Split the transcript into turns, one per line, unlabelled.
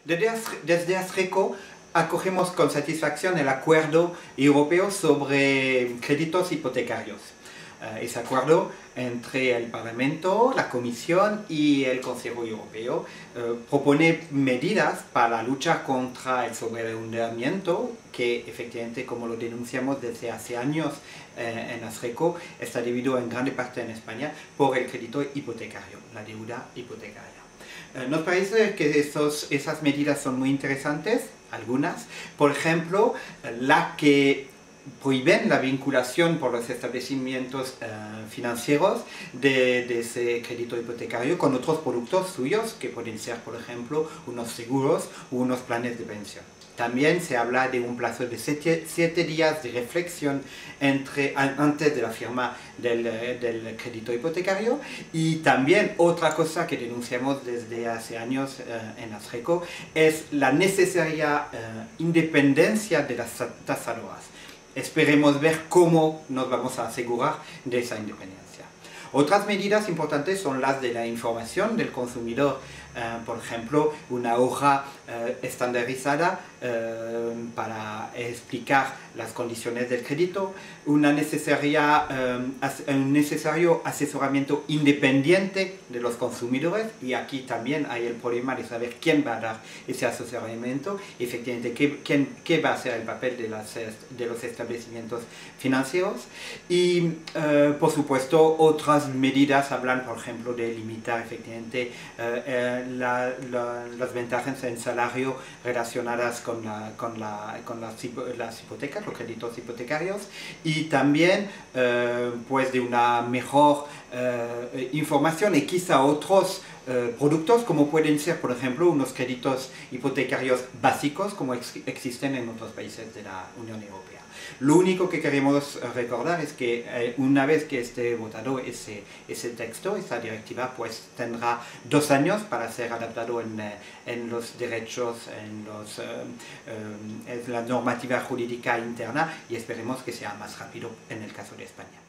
Desde ASRECO acogemos con satisfacción el acuerdo europeo sobre créditos hipotecarios. Ese acuerdo entre el Parlamento, la Comisión y el Consejo Europeo propone medidas para la lucha contra el sobreendeudamiento que efectivamente, como lo denunciamos desde hace años en ASRECO, está debido en grande parte en España por el crédito hipotecario, la deuda hipotecaria. Nos parece que esas medidas son muy interesantes, algunas. Por ejemplo, la que prohíben la vinculación por los establecimientos financieros de ese crédito hipotecario con otros productos suyos, que pueden ser, por ejemplo, unos seguros o unos planes de pensión. También se habla de un plazo de 7 días de reflexión antes de la firma del crédito hipotecario. Y también otra cosa que denunciamos desde hace años en ASRECO es la necesaria independencia de las tasadoras. Esperemos ver cómo nos vamos a asegurar de esa independencia. Otras medidas importantes son las de la información del consumidor. Por ejemplo, una hoja estandarizada para explicar las condiciones del crédito, un necesario asesoramiento independiente de los consumidores, y aquí también hay el problema de saber quién va a dar ese asesoramiento, efectivamente qué va a ser el papel de los establecimientos financieros. Y por supuesto otras medidas hablan, por ejemplo, de limitar efectivamente las ventajas en salario relacionadas con las hipotecas, los créditos hipotecarios, y también pues de una mejor información y quizá otros productos como pueden ser, por ejemplo, unos créditos hipotecarios básicos como existen en otros países de la Unión Europea. Lo único que queremos recordar es que una vez que esté votado ese texto, esa directiva, pues tendrá 2 años para ser adaptado en los derechos, en la normativa jurídica interna, y esperemos que sea más rápido en el caso de España.